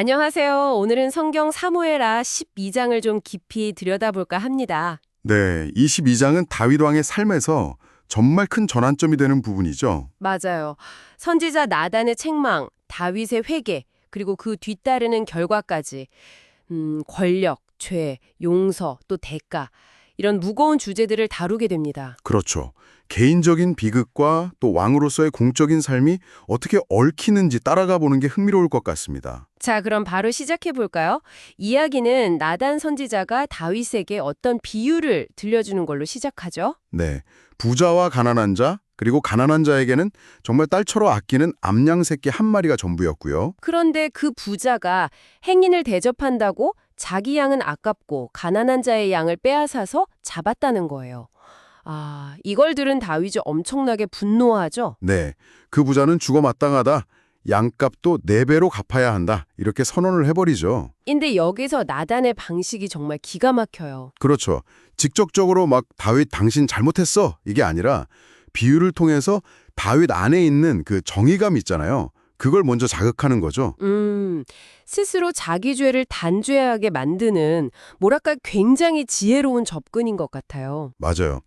안녕하세요. 오늘은 성경 사무엘하 12장을 좀 깊이 들여다볼까 합니다. 네, 22장은 다윗 왕의 삶에서 정말 큰 전환점이 되는 부분이죠. 맞아요. 선지자 나단의 책망, 다윗의 회개, 그리고 그 뒤따르는 결과까지 권력, 죄, 용서, 또 대가 이런 무거운 주제들을 다루게 됩니다. 그렇죠. 개인적인 비극과 또 왕으로서의 공적인 삶이 어떻게 얽히는지 따라가 보는 게 흥미로울 것 같습니다. 자, 그럼 바로 시작해 볼까요? 이야기는 나단 선지자가 다윗에게 어떤 비유를 들려주는 걸로 시작하죠. 네, 부자와 가난한 자, 그리고 가난한 자에게는 정말 딸처럼 아끼는 암양 새끼 한 마리가 전부였고요. 그런데 그 부자가 행인을 대접한다고 자기 양은 아깝고 가난한 자의 양을 빼앗아서 잡았다는 거예요. 아, 이걸 들은 다윗이 엄청나게 분노하죠? 네, 그 부자는 죽어 마땅하다. 양값도 4배로 갚아야 한다. 이렇게 선언을 해버리죠. 근데 여기서 나단의 방식이 정말 기가 막혀요. 그렇죠. 직접적으로 막 다윗 당신 잘못했어. 이게 아니라 비유를 통해서 다윗 안에 있는 그 정의감 있잖아요. 그걸 먼저 자극하는 거죠. 스스로 자기 죄를 단죄하게 만드는 뭐랄까 굉장히 지혜로운 접근인 것 같아요. 맞아요.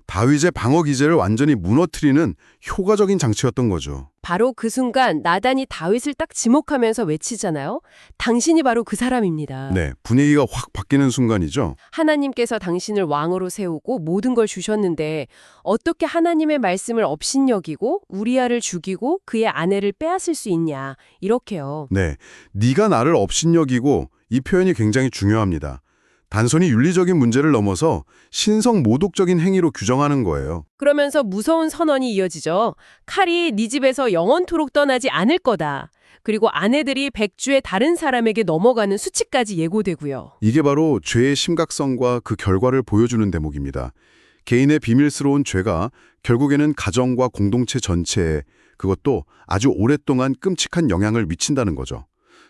다윗의 방어 기제를 완전히 무너뜨리는 효과적인 장치였던 거죠. 바로 그 순간 나단이 다윗을 딱 지목하면서 외치잖아요. 당신이 바로 그 사람입니다. 네, 분위기가 확 바뀌는 순간이죠. 하나님께서 당신을 왕으로 세우고 모든 걸 주셨는데 어떻게 하나님의 말씀을 업신여기고 우리아를 죽이고 그의 아내를 빼앗을 수 있냐 이렇게요. 네, 네가 나를 업신여기고 이 표현이 굉장히 중요합니다. 단순히 윤리적인 문제를 넘어서 신성 모독적인 행위로 규정하는 거예요. 그러면서 무서운 선언이 이어지죠. 칼이 네 집에서 영원토록 떠나지 않을 거다. 그리고 아내들이 백주의 다른 사람에게 넘어가는 수치까지 예고되고요. 이게 바로 죄의 심각성과 그 결과를 보여주는 대목입니다. 개인의 비밀스러운 죄가 결국에는 가정과 공동체 전체에 그것도 아주 오랫동안 끔찍한 영향을 미친다는 거죠.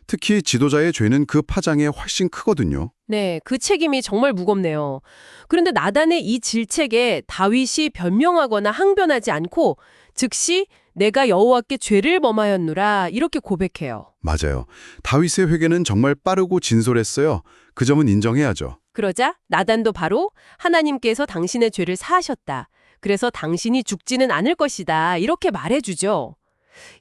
특히 지도자의 죄는 그 파장에 훨씬 크거든요. 네, 그 책임이 정말 무겁네요. 그런데 나단의 이 질책에 다윗이 변명하거나 항변하지 않고 즉시 내가 여호와께 죄를 범하였노라 이렇게 고백해요. 맞아요. 다윗의 회개는 정말 빠르고 진솔했어요. 그 점은 인정해야죠. 그러자 나단도 바로 하나님께서 당신의 죄를 사하셨다. 그래서 당신이 죽지는 않을 것이다. 이렇게 말해주죠.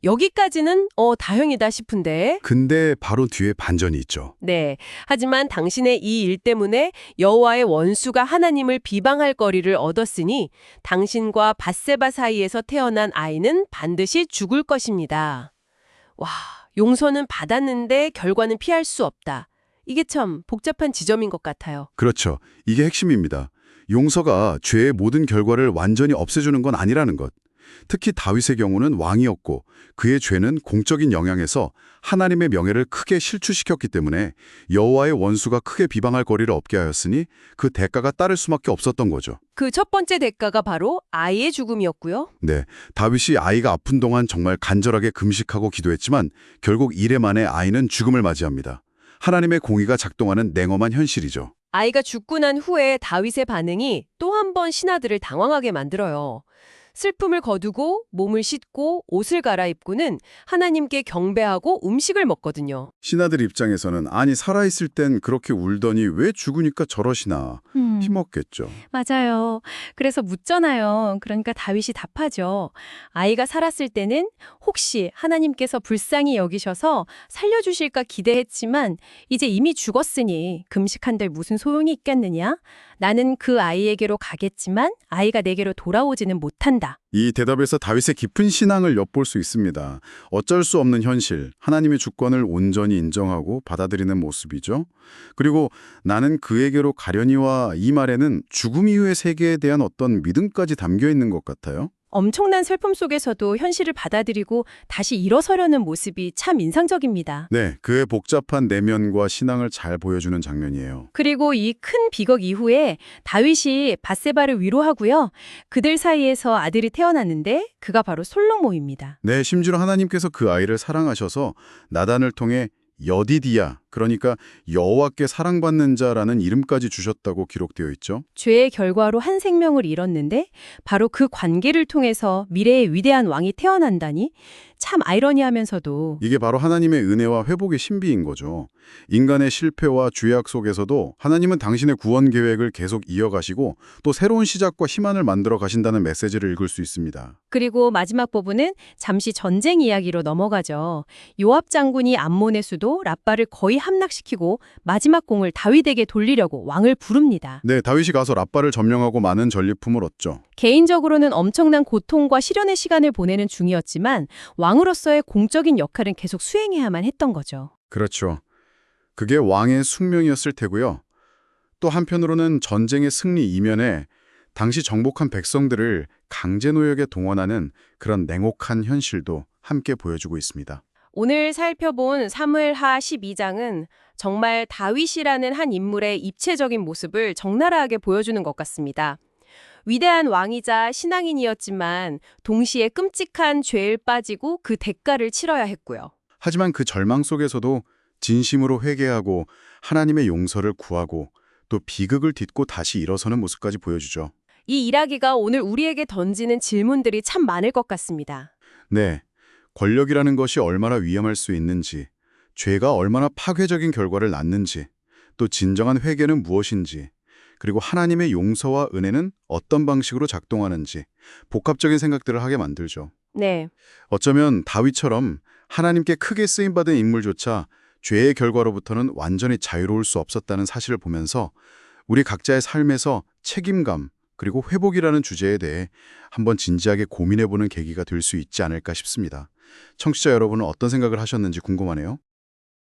여기까지는 다행이다 싶은데. 근데 바로 뒤에 반전이 있죠. 네. 하지만 당신의 이 일 때문에 여호와의 원수가 하나님을 비방할 거리를 얻었으니 당신과 밧세바 사이에서 태어난 아이는 반드시 죽을 것입니다. 와, 용서는 받았는데 결과는 피할 수 없다. 이게 참 복잡한 지점인 것 같아요. 그렇죠. 이게 핵심입니다. 용서가 죄의 모든 결과를 완전히 없애주는 건 아니라는 것. 특히 다윗의 경우는 왕이었고 그의 죄는 공적인 영향에서 하나님의 명예를 크게 실추시켰기 때문에 여호와의 원수가 크게 비방할 거리를 없게 하였으니 그 대가가 따를 수밖에 없었던 거죠. 그 첫 번째 대가가 바로 아이의 죽음이었고요. 네, 다윗이 아이가 아픈 동안 정말 간절하게 금식하고 기도했지만 결국 이래 만에 아이는 죽음을 맞이합니다. 하나님의 공의가 작동하는 냉엄한 현실이죠. 아이가 죽고 난 후에 다윗의 반응이 또 한 번 신하들을 당황하게 만들어요. 슬픔을 거두고 몸을 씻고 옷을 갈아입고는 하나님께 경배하고 음식을 먹거든요. 신하들 입장에서는 아니 살아있을 땐 그렇게 울더니 왜 죽으니까 저러시나 힘없겠죠. 맞아요. 그래서 묻잖아요. 그러니까 다윗이 답하죠. 아이가 살았을 때는 혹시 하나님께서 불쌍히 여기셔서 살려주실까 기대했지만 이제 이미 죽었으니 금식한들 무슨 소용이 있겠느냐? 나는 그 아이에게로 가겠지만 아이가 내게로 돌아오지는 못한다. 이 대답에서 다윗의 깊은 신앙을 엿볼 수 있습니다. 어쩔 수 없는 현실, 하나님의 주권을 온전히 인정하고 받아들이는 모습이죠. 그리고 나는 그에게로 가려니와 이 말에는 죽음 이후의 세계에 대한 어떤 믿음까지 담겨 있는 것 같아요. 엄청난 슬픔 속에서도 현실을 받아들이고 다시 일어서려는 모습이 참 인상적입니다. 네, 그의 복잡한 내면과 신앙을 잘 보여주는 장면이에요. 그리고 이 큰 비극 이후에 다윗이 밧세바를 위로하고요. 그들 사이에서 아들이 태어났는데 그가 바로 솔로몬입니다. 네, 심지어 하나님께서 그 아이를 사랑하셔서 나단을 통해 여디디야, 그러니까 여호와께 사랑받는 자라는 이름까지 주셨다고 기록되어 있죠. 죄의 결과로 한 생명을 잃었는데 바로 그 관계를 통해서 미래의 위대한 왕이 태어난다니 참 아이러니하면서도 이게 바로 하나님의 은혜와 회복의 신비인 거죠. 인간의 실패와 죄악 속에서도 하나님은 당신의 구원 계획을 계속 이어가시고 또 새로운 시작과 희망을 만들어 가신다는 메시지를 읽을 수 있습니다. 그리고 마지막 부분은 잠시 전쟁 이야기로 넘어가죠. 요압 장군이 암몬의 수도 라빠를 거의 함락시키고 마지막 공을 다윗에게 돌리려고 왕을 부릅니다. 네, 다윗이 가서 라빠를 점령하고 많은 전리품을 얻죠. 개인적으로는 엄청난 고통과 시련의 시간을 보내는 중이었지만 왕으로서의 공적인 역할은 계속 수행해야만 했던 거죠. 그렇죠. 그게 왕의 숙명이었을 테고요. 또 한편으로는 전쟁의 승리 이면에 당시 정복한 백성들을 강제 노역에 동원하는 그런 냉혹한 현실도 함께 보여주고 있습니다. 오늘 살펴본 사무엘하 12장은 정말 다윗이라는 한 인물의 입체적인 모습을 적나라하게 보여주는 것 같습니다. 위대한 왕이자 신앙인이었지만 동시에 끔찍한 죄에 빠지고 그 대가를 치러야 했고요. 하지만 그 절망 속에서도 진심으로 회개하고 하나님의 용서를 구하고 또 비극을 딛고 다시 일어서는 모습까지 보여주죠. 이 이야기가 오늘 우리에게 던지는 질문들이 참 많을 것 같습니다. 네, 권력이라는 것이 얼마나 위험할 수 있는지, 죄가 얼마나 파괴적인 결과를 낳는지, 또 진정한 회개는 무엇인지, 그리고 하나님의 용서와 은혜는 어떤 방식으로 작동하는지 복합적인 생각들을 하게 만들죠. 네. 어쩌면 다윗처럼 하나님께 크게 쓰임받은 인물조차 죄의 결과로부터는 완전히 자유로울 수 없었다는 사실을 보면서 우리 각자의 삶에서 책임감 그리고 회복이라는 주제에 대해 한번 진지하게 고민해보는 계기가 될 수 있지 않을까 싶습니다. 청취자 여러분은 어떤 생각을 하셨는지 궁금하네요.